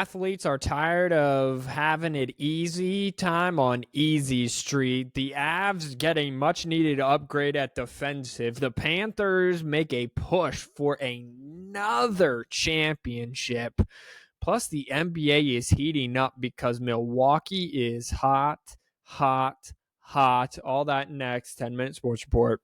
athletes are tired of having it easy time on Easy Street. The Avs get a much-needed upgrade at defensive. The Panthers make a push for another championship. Plus, the NBA is heating up because Milwaukee is hot, hot, hot. All that next. 10-minute sports report.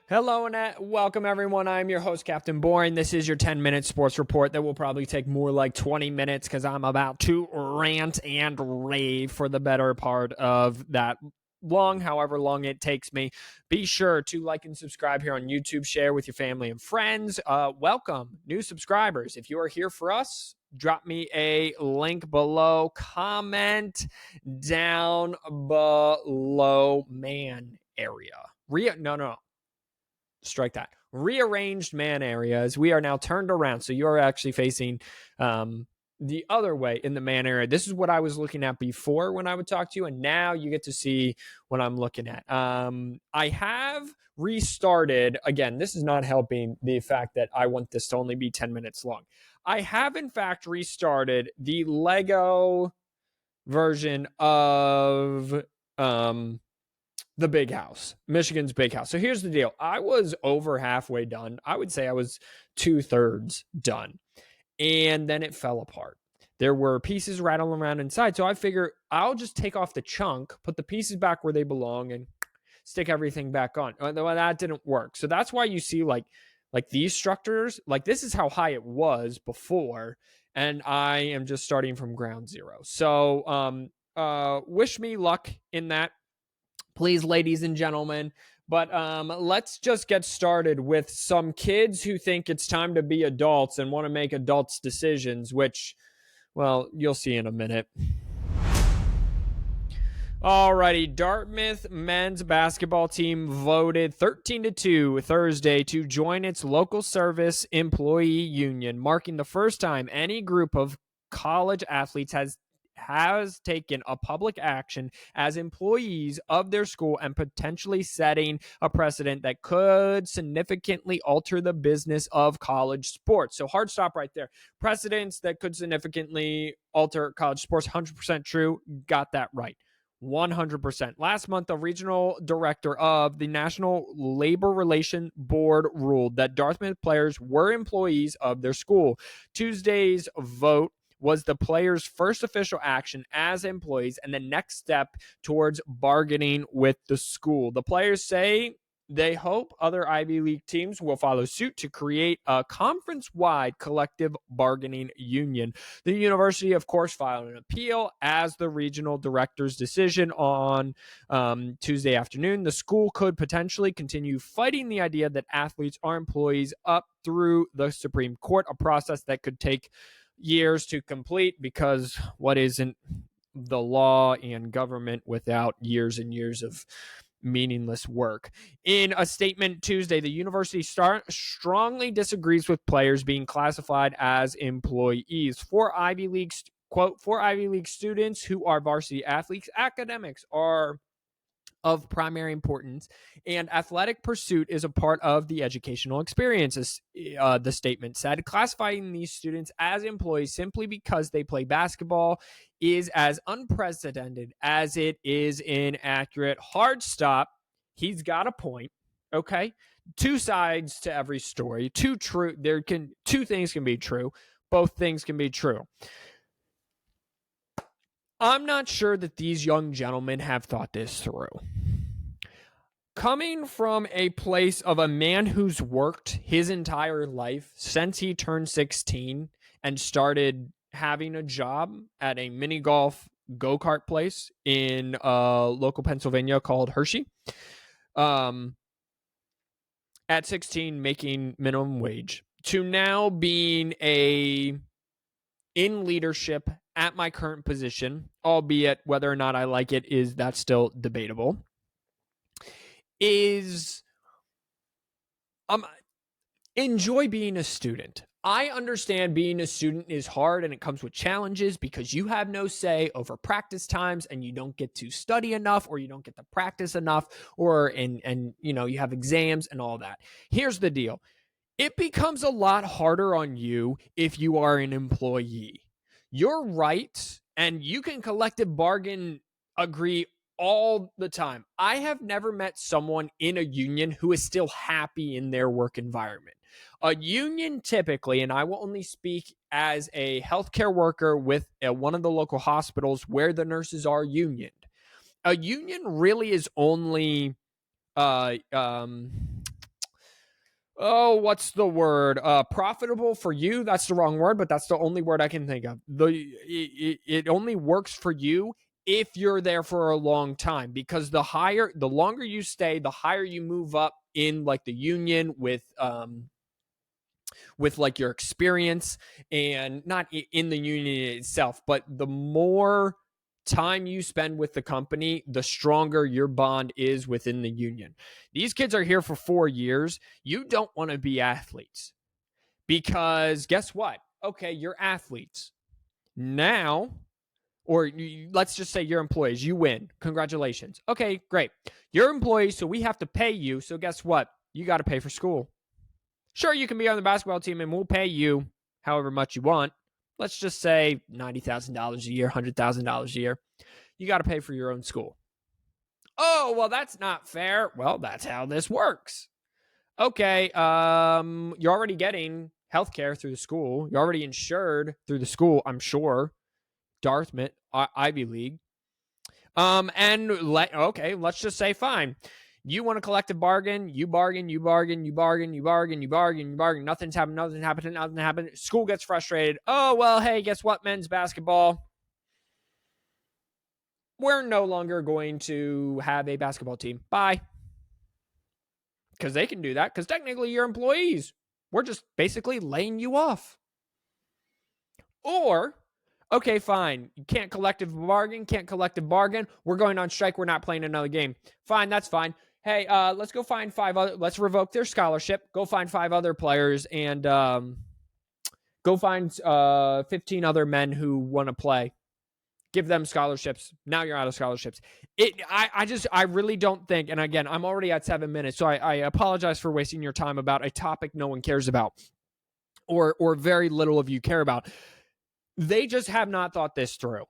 Hello and welcome, everyone. I'm your host, Captain Boring. This is your 10-minute sports report that will probably take more like 20 minutes because I'm about to rant and rave for the better part of that long, however long it takes me. Be sure to like and subscribe here on YouTube, share with your family and friends. Welcome, new subscribers. If you are here for us, drop me a link below, comment down below, man area. Strike that. Rearranged man areas. We are now turned around. So you are actually facing the other way in the man area. This is what I was looking at before when I would talk to you. And now you get to see what I'm looking at. I have restarted. Again, this is not helping the fact that I want this to only be 10 minutes long. I have, in fact, restarted the Lego version of the Big House, Michigan's Big House. So here's the deal. I was over halfway done. I would say I was 2/3 done. And then it fell apart. There were pieces rattling around inside. So I figure I'll just take off the chunk, put the pieces back where they belong, and stick everything back on. Well, that didn't work. So that's why you see like these structures, like this is how high it was before. And I am just starting from ground zero. So wish me luck in that, please, ladies and gentlemen. But let's just get started with some kids who think it's time to be adults and want to make adults decisions, which, well, you'll see in a minute. Alrighty, Dartmouth men's basketball team voted 13-2 Thursday to join its local service employee union, marking the first time any group of college athletes has taken a public action as employees of their school and potentially setting a precedent that could significantly alter the business of college sports. So hard stop right there. Precedents that could significantly alter college sports, 100% true. Got that right. 100%. Last month, the regional director of the National Labor Relations Board ruled that Dartmouth players were employees of their school. Tuesday's vote was the players' first official action as employees and the next step towards bargaining with the school. The players say they hope other Ivy League teams will follow suit to create a conference-wide collective bargaining union. The university, of course, filed an appeal as the regional director's decision on Tuesday afternoon. The school could potentially continue fighting the idea that athletes are employees up through the Supreme Court, a process that could take years to complete, because what isn't the law and government without years and years of meaningless work? In a statement Tuesday, the university strongly disagrees with players being classified as employees. For Ivy League students who are varsity athletes, academics are of primary importance, and athletic pursuit is a part of the educational experience, as the statement said. Classifying these students as employees simply because they play basketball is as unprecedented as it is inaccurate. Hard stop. He's got a point. Okay, two sides to every story. Two things can be true. Both things can be true. I'm not sure that these young gentlemen have thought this through. Coming from a place of a man who's worked his entire life since he turned 16 and started having a job at a mini golf go-kart place in local Pennsylvania called Hershey, at 16 making minimum wage, to now being in leadership at my current position, albeit whether or not I like it that's still debatable, is Enjoy being a student. I understand being a student is hard and it comes with challenges because you have no say over practice times and you don't get to study enough or you don't get to practice enough or and you have exams and all that. Here's the deal. It becomes a lot harder on you if you are an employee. Your rights and you can collective bargain agree all the time. I have never met someone in a union who is still happy in their work environment. A union typically, and I will only speak as a healthcare worker with one of the local hospitals where the nurses are unioned. A union really is only uh um what's the word? Profitable for you. That's the wrong word, but that's the only word I can think of. It only works for you if you're there for a long time, because the longer you stay, the higher you move up in like the union with like your experience, and not in the union itself, but the more time you spend with the company, the stronger your bond is within the union. These kids are here for 4 years. You don't want to be athletes because guess what? Okay, you're athletes. Now, or let's just say you're employees, you win. Congratulations. Okay, great. You're employees, so we have to pay you. So guess what? You got to pay for school. Sure, you can be on the basketball team and we'll pay you however much you want. Let's just say $90,000 a year, $100,000 a year. You got to pay for your own school. Oh, well, that's not fair. Well, that's how this works. Okay, you're already getting healthcare through the school. You're already insured through the school, I'm sure. Dartmouth, Ivy League. Okay, let's just say fine. You want a collective bargain, you bargain. Nothing's happened. School gets frustrated. Oh, well, hey, guess what, men's basketball? We're no longer going to have a basketball team. Bye. Because they can do that, because technically you're employees. We're just basically laying you off. Or, okay, fine. You can't collective bargain. We're going on strike. We're not playing another game. Fine, that's fine. Hey, let's go find let's revoke their scholarship. Go find 5 other players and go find 15 other men who want to play. Give them scholarships. Now you're out of scholarships. I really don't think, and again, I'm already at 7 minutes, so I apologize for wasting your time about a topic no one cares about, or very little of you care about. They just have not thought this through.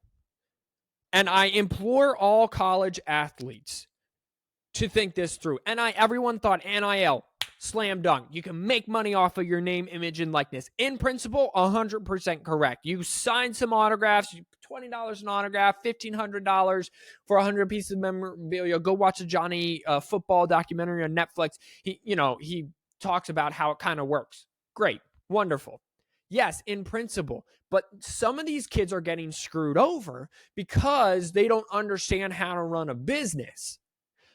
And I implore all college athletes to think this through. Everyone thought NIL, slam dunk. You can make money off of your name, image, and likeness. In principle, 100% correct. You sign some autographs, $20 an autograph, $1,500 for 100 pieces of memorabilia. Go watch a Johnny football documentary on Netflix. He talks about how it kind of works. Great, wonderful. Yes, in principle, but some of these kids are getting screwed over because they don't understand how to run a business.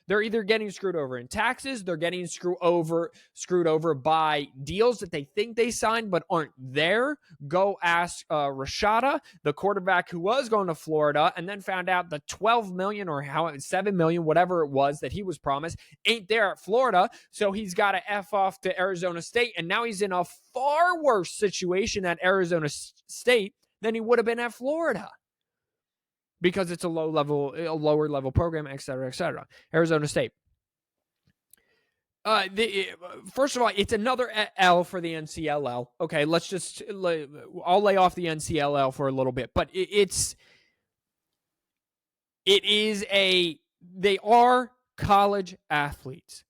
They're either getting screwed over in taxes, they're getting screwed over by deals that they think they signed but aren't there. Go ask Rashada, the quarterback who was going to Florida and then found out the $12 million or $7 million, whatever it was that he was promised, ain't there at Florida. So he's got to F off to Arizona State, and now he's in a far worse situation at Arizona State than he would have been at Florida, because it's a lower level program, et cetera, et cetera. Arizona State. First of all, it's another L for the NCLL. Okay, I'll lay off the NCLL for a little bit, but they are college athletes.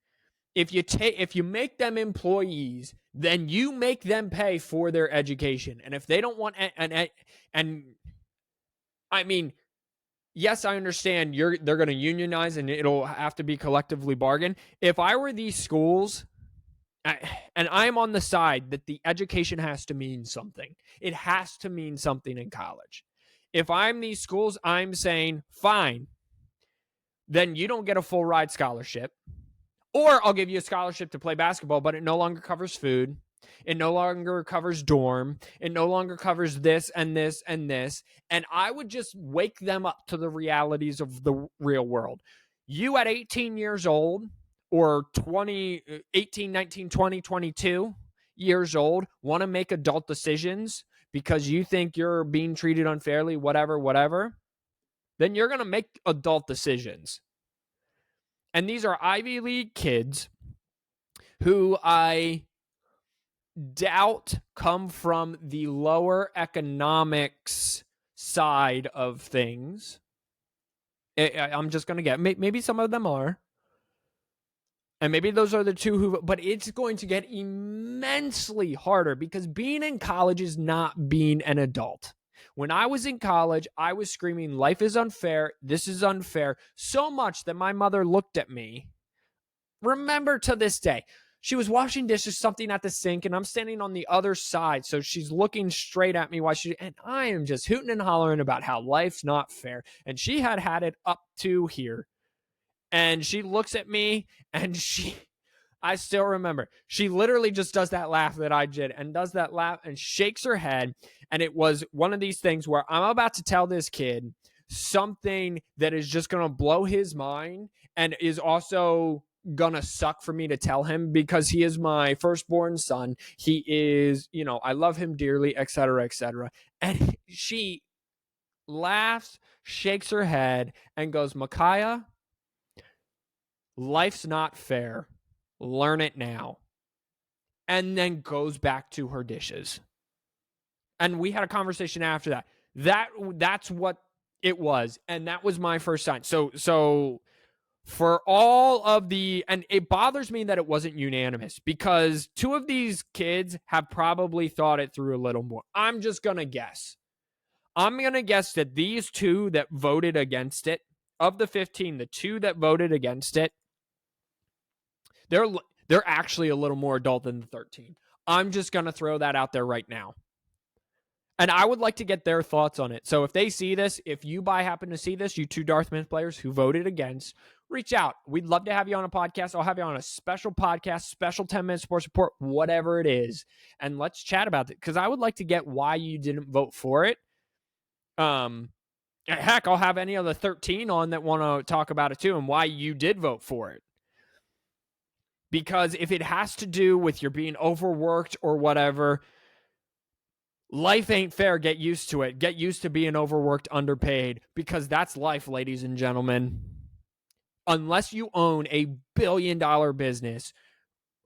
If you make them employees, then you make them pay for their education. And if they don't want, and I mean, yes, I understand they're going to unionize and it'll have to be collectively bargained. If I were these schools, and I'm on the side that the education has to mean something. It has to mean something in college. If I'm these schools, I'm saying, fine, then you don't get a full ride scholarship. Or I'll give you a scholarship to play basketball, but it no longer covers food. It no longer covers dorm. It no longer covers this and this and this. And I would just wake them up to the realities of the real world. You at 18 years old, or 18, 19, 20, 22, years old, want to make adult decisions because you think you're being treated unfairly, whatever, then you're going to make adult decisions. And these are Ivy League kids who I doubt come from the lower economics side of things. I'm just going to get, maybe some of them are. And maybe those are the two who, but it's going to get immensely harder because being in college is not being an adult. When I was in college, I was screaming, life is unfair. This is unfair. So much that my mother looked at me. Remember to this day, she was washing dishes, something at the sink, and I'm standing on the other side. So she's looking straight at me and I am just hooting and hollering about how life's not fair. And she had it up to here. And she looks at me and I still remember, she literally just does that laugh that I did and does that laugh and shakes her head. And it was one of these things where I'm about to tell this kid something that is just going to blow his mind and is also going to suck for me to tell him because he is my firstborn son. He is, I love him dearly, et cetera, et cetera. And she laughs, shakes her head and goes, Micaiah, life's not fair. Learn it now. And then goes back to her dishes. And we had a conversation after that. That's what it was. And that was my first sign. So for all of and it bothers me that it wasn't unanimous because two of these kids have probably thought it through a little more. I'm just going to guess. I'm going to guess that these two that voted against it, of the 15, the two that voted against it, they're actually a little more adult than the 13. I'm just going to throw that out there right now. And I would like to get their thoughts on it. So if they see this, if you happen to see this, you two Dartmouth players who voted against, reach out. We'd love to have you on a podcast. I'll have you on a special podcast, special 10-minute sports report, whatever it is. And let's chat about it because I would like to get why you didn't vote for it. Heck, I'll have any of the 13 on that want to talk about it too and why you did vote for it. Because if it has to do with you're being overworked or whatever, life ain't fair. Get used to it. Get used to being overworked, underpaid, because that's life, ladies and gentlemen. Unless you own a billion-dollar business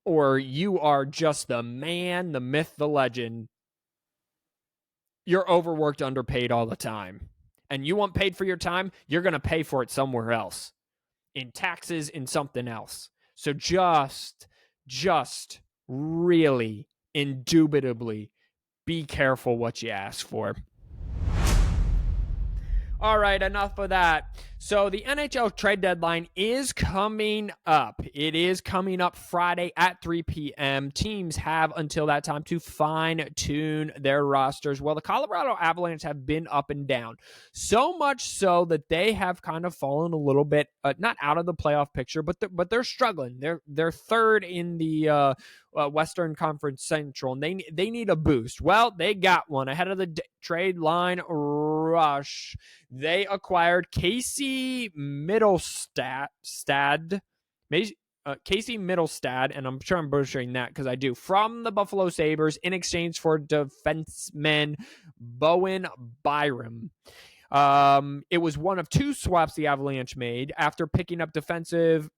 or you are just the man, the myth, the legend, you're overworked, underpaid all the time. And you want paid for your time, you're going to pay for it somewhere else. In taxes, in something else. So just really, indubitably, be careful what you ask for. All right, enough of that. So the NHL trade deadline is coming up. It is coming up Friday at 3 p.m. Teams have until that time to fine-tune their rosters. Well, the Colorado Avalanche have been up and down. So much so that they have kind of fallen a little bit, not out of the playoff picture, but they're struggling. They're third in the Western Conference Central, and they need a boost. Well, they got one ahead of the trade line rush. They acquired Casey Mittelstadt, and I'm sure I'm butchering that because I do, from the Buffalo Sabres in exchange for defenseman Bowen Byram. It was one of two swaps the Avalanche made after picking up defensive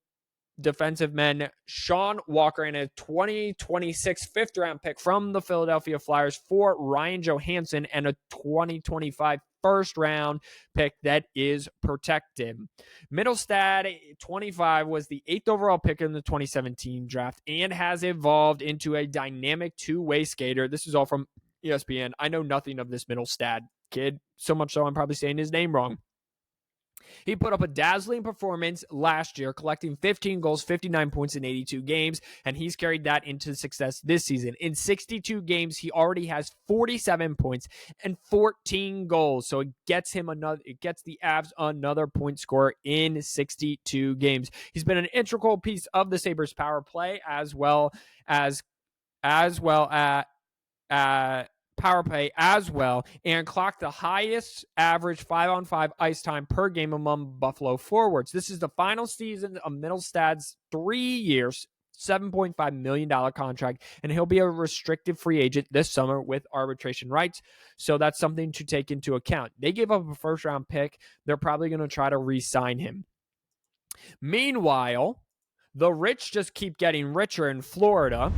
men Sean Walker and a 2026 fifth-round pick from the Philadelphia Flyers for Ryan Johansson and a 2025 first-round pick that is protected. Mittelstadt, 25, was the 8th overall pick in the 2017 draft and has evolved into a dynamic two-way skater. This is all from ESPN. I know nothing of this Mittelstadt kid, so much so I'm probably saying his name wrong. He put up a dazzling performance last year, collecting 15 goals, 59 points in 82 games, and he's carried that into success this season. In 62 games, he already has 47 points and 14 goals. So it gets the Avs another point scorer in 62 games. He's been an integral piece of the Sabres power play as well as power play as well, and clocked the highest average 5-on-5 ice time per game among Buffalo forwards. This is the final season of Mittelstadt's 3 years, $7.5 million contract, and he'll be a restricted free agent this summer with arbitration rights. So that's something to take into account. They gave up a first-round pick. They're probably going to try to re-sign him. Meanwhile, the rich just keep getting richer in Florida.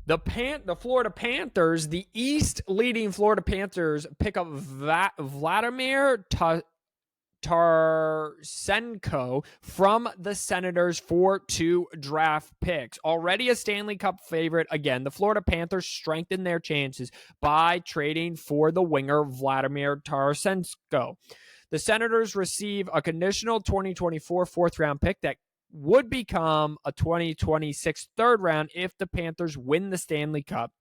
The Florida Panthers, the East leading Florida Panthers, pick up Vladimir Tarasenko from the Senators for 2 draft picks. Already a Stanley Cup favorite. Again, the Florida Panthers strengthened their chances by trading for the winger Vladimir Tarasenko. The Senators receive a conditional 2024 fourth-round pick that would become a 2026 third round if the Panthers win the Stanley Cup.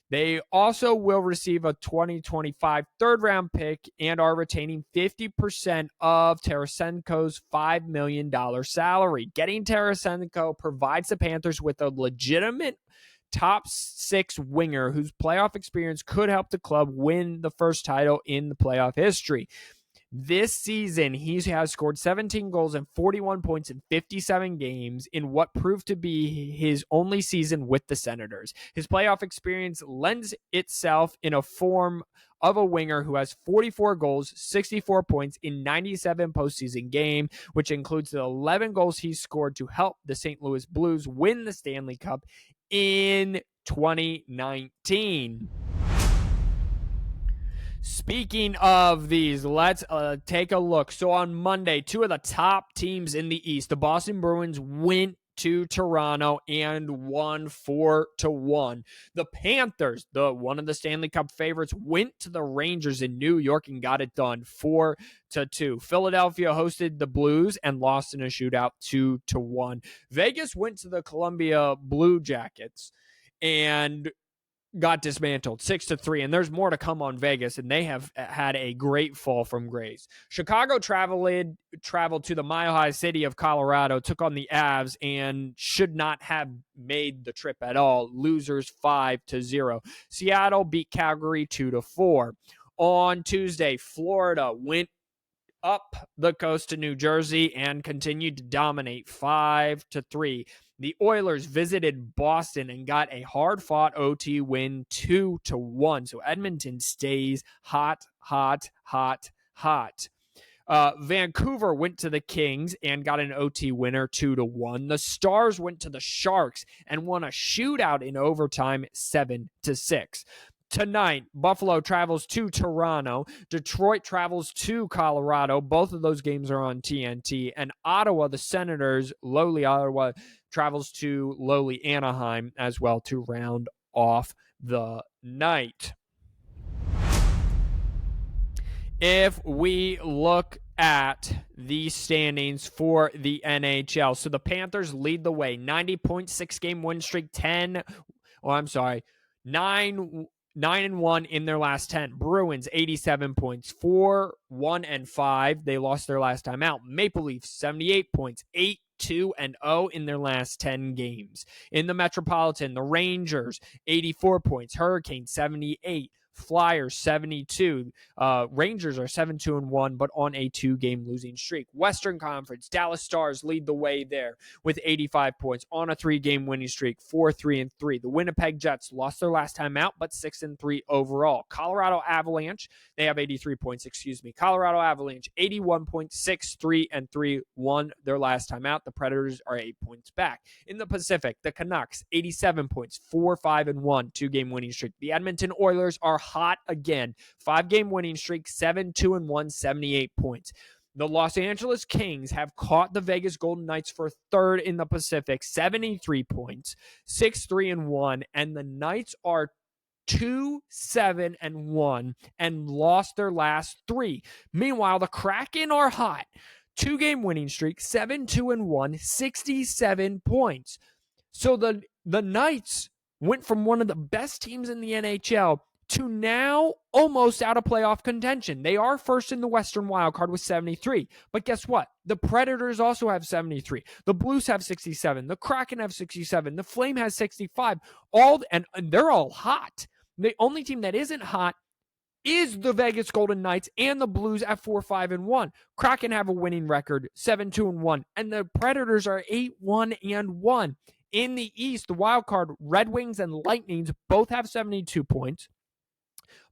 They also will receive a 2025 third-round pick and are retaining 50% of Tarasenko's $5 million salary. Getting Tarasenko provides the Panthers with a legitimate top 6 winger whose playoff experience could help the club win the first title in the playoff history. This season, he has scored 17 goals and 41 points in 57 games in what proved to be his only season with the Senators. His playoff experience lends itself in a form of a winger who has 44 goals, 64 points in 97 postseason games, which includes the 11 goals he scored to help the St. Louis Blues win the Stanley Cup in 2019. Speaking of these, let's take a look. So on Monday, 2 of the top teams in the East, the Boston Bruins went to Toronto and won 4-1. The Panthers, one of the Stanley Cup favorites, went to the Rangers in New York and got it done 4-2. Philadelphia hosted the Blues and lost in a shootout 2-1. Vegas went to the Columbia Blue Jackets and got dismantled 6-3, and there's more to come on Vegas, and they have had a great fall from grace. Chicago traveled to the Mile High City of Colorado, took on the Avs, and should not have made the trip at all. Losers 5-0. Seattle beat Calgary 2-4. On Tuesday, Florida went up the coast to New Jersey and continued to dominate 5-3. The Oilers visited Boston and got a hard-fought OT win 2-1. So Edmonton stays hot. Vancouver went to the Kings and got an OT winner 2-1. The Stars went to the Sharks and won a shootout in overtime 7-6. Tonight, Buffalo travels to Toronto. Detroit travels to Colorado. Both of those games are on TNT. And Ottawa, the Senators, lowly Ottawa, travels to lowly Anaheim as well to round off the night. If we look at the standings for the NHL, so the Panthers lead the way. 90.6 game win streak, 9-1 in their last 10. Bruins, 87 points, 4-1-5. They lost their last time out. Maple Leafs, 78 points, 8-2-0 in their last 10 games. In the Metropolitan, the Rangers, 84 points. Hurricanes, 78. Flyers 72. Rangers are 7-2-1, but on a 2-game losing streak. Western Conference, Dallas Stars lead the way there with 85 points on a 3-game winning streak, 4-3-3. The Winnipeg Jets lost their last time out, but 6-3 overall. Colorado Avalanche, they have 83 points, Colorado Avalanche, 81 points, 6-3-3, won their last time out. The Predators are 8 points back. In the Pacific, the Canucks, 87 points, 4-5-1, 2-game winning streak. The Edmonton Oilers are hot again. 5-game winning streak, 7-2-1, 78 points. The Los Angeles Kings have caught the Vegas Golden Knights for third in the Pacific, 73 points, 6-3-1, and the Knights are 2-7-1 and lost their last 3. Meanwhile, the Kraken are hot. 2-game winning streak, 7-2-1, 67 points. So the Knights went from one of the best teams in the NHL to now almost out of playoff contention. They are first in the Western wildcard with 73. But guess what? The Predators also have 73. The Blues have 67. The Kraken have 67. The Flame has 65. And they're all hot. The only team that isn't hot is the Vegas Golden Knights and the Blues at 4-5-1. Kraken have a winning record, 7-2-1, and the Predators are 8-1-1. In the East, the wild card Red Wings and Lightnings both have 72 points,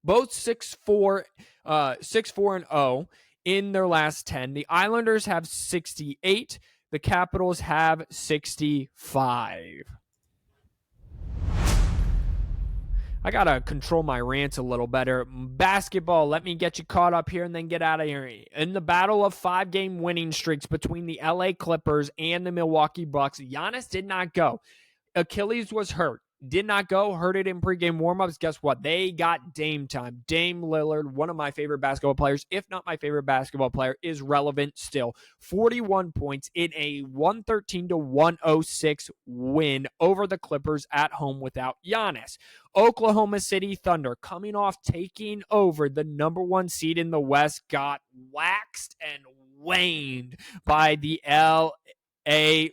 both 6-4-0 in their last 10. The Islanders have 68. The Capitals have 65. I got to control my rants a little better. Basketball, let me get you caught up here and then get out of here. In the battle of 5-game winning streaks between the LA Clippers and the Milwaukee Bucks, Giannis did not go. Achilles was hurt. Did not go, heard it in pregame warmups. Guess what? They got Dame time. Dame Lillard, one of my favorite basketball players, if not my favorite basketball player, is relevant still. 41 points in a 113-106 win over the Clippers at home without Giannis. Oklahoma City Thunder, coming off taking over the number 1 seed in the West, got waxed and waned by the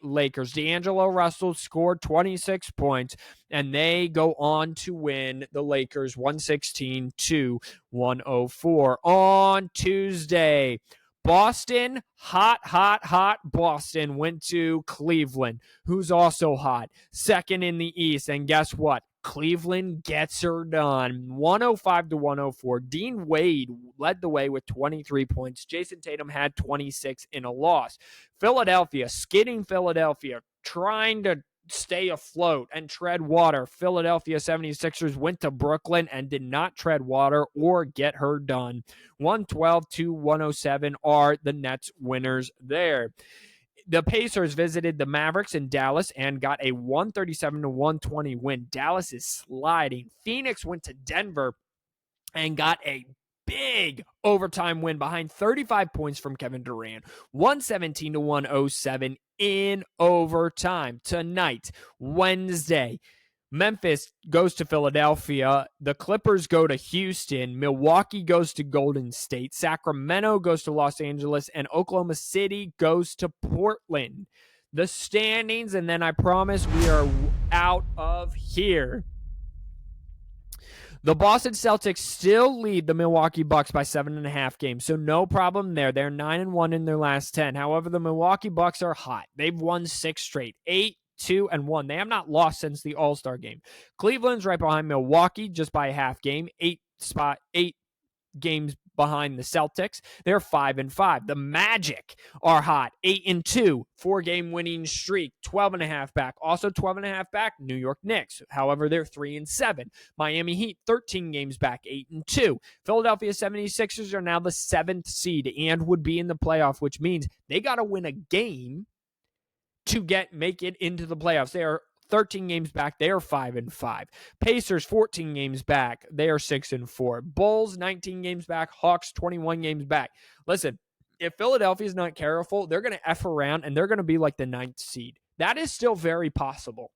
Lakers. D'Angelo Russell scored 26 points, and they go on to win the Lakers 116-104. On Tuesday, Boston, hot Boston went to Cleveland, who's also hot, second in the East, and guess what? Cleveland gets her done, 105-104. Dean Wade led the way with 23 points. Jason Tatum had 26 in a loss. Philadelphia, skidding Philadelphia, trying to stay afloat and tread water. Philadelphia 76ers went to Brooklyn and did not tread water or get her done. 112-107 are the Nets winners there. The Pacers visited the Mavericks in Dallas and got a 137-120 win. Dallas is sliding. Phoenix went to Denver and got a big overtime win behind 35 points from Kevin Durant. 117-107 in overtime. Tonight, Wednesday, Memphis goes to Philadelphia. The Clippers go to Houston. Milwaukee goes to Golden State. Sacramento goes to Los Angeles. And Oklahoma City goes to Portland. The standings, and then I promise we are out of here. The Boston Celtics still lead the Milwaukee Bucks by 7.5 games, so no problem there. They're 9-1 in their last 10. However, the Milwaukee Bucks are hot. They've won 6 straight, 8-2-1. They have not lost since the All-Star game. Cleveland's right behind Milwaukee just by a half game, 8 games behind the Celtics. They're 5-5. The Magic are hot, 8-2, 4-game winning streak, 12.5 back. Also 12.5 back, New York Knicks. However, they're 3-7. Miami Heat, 13 games back, 8-2. Philadelphia 76ers are now the 7th seed and would be in the playoff, which means they got to win a game to make it into the playoffs. They are 13 games back. They are 5-5. Pacers 14 games back. They are 6-4. Bulls 19 games back. Hawks 21 games back. Listen, if Philadelphia is not careful, they're going to F around and they're going to be like the 9th seed. That is still very possible.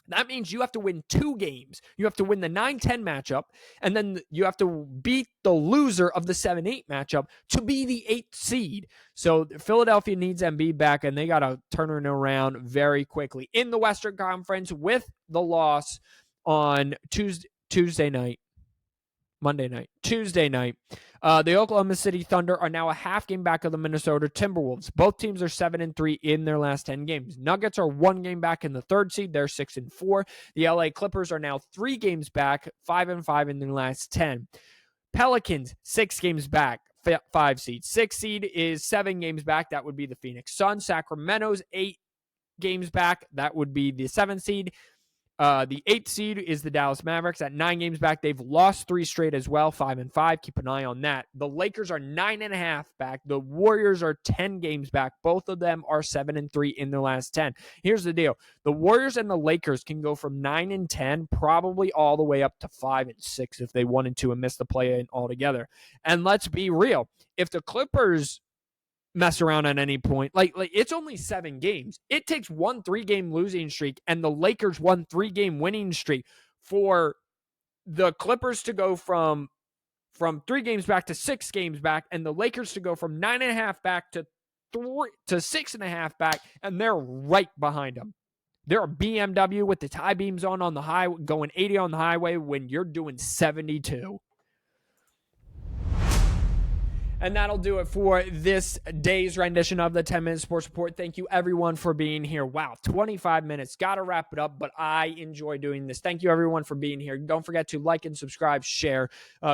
That means you have to win 2 games. You have to win the 9-10 matchup, and then you have to beat the loser of the 7-8 matchup to be the 8th seed. So Philadelphia needs Embiid back, and they got to turn it around very quickly. In the Western Conference, with the loss on Tuesday night, the Oklahoma City Thunder are now a half game back of the Minnesota Timberwolves. Both teams are 7-3 in their last 10 games. Nuggets are 1 game back in the 3rd seed. They're 6-4. The LA Clippers are now 3 games back, 5-5 in their last 10. Pelicans, 6 games back, 5 seed. 6 seed is 7 games back. That would be the Phoenix Suns. Sacramento's 8 games back. That would be the 7th seed. The 8th seed is the Dallas Mavericks at 9 games back. They've lost 3 straight as well, 5-5. Keep an eye on that. The Lakers are 9.5 back. The Warriors are 10 games back. Both of them are 7-3 in their last 10. Here's the deal. The Warriors and the Lakers can go from 9-10 probably all the way up to 5-6 if they wanted to and miss the play-in altogether. And let's be real. If the Clippers mess around at any point, like it's only 7 games. It takes 1 3-game losing streak and the Lakers 1 3-game winning streak for the Clippers to go from 3 games back to 6 games back, and the Lakers to go from 9.5 back to 6.5 back, and they're right behind them. They're a BMW with the tie beams on the highway, going 80 on the highway when you're doing 72. And that'll do it for this day's rendition of the 10-Minute Sports Report. Thank you, everyone, for being here. Wow, 25 minutes. Got to wrap it up, but I enjoy doing this. Thank you, everyone, for being here. Don't forget to like and subscribe, share.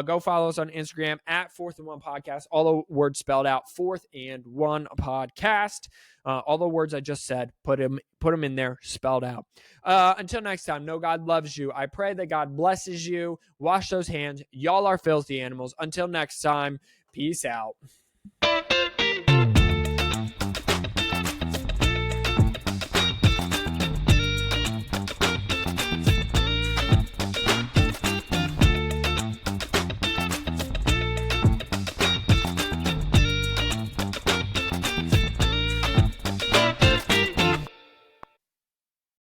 Go follow us on Instagram at 4th and 1 Podcast. All the words spelled out, 4th and 1 Podcast. All the words I just said, put them in there, spelled out. Until next time, know God loves you. I pray that God blesses you. Wash those hands. Y'all are filthy animals. Until next time, peace out.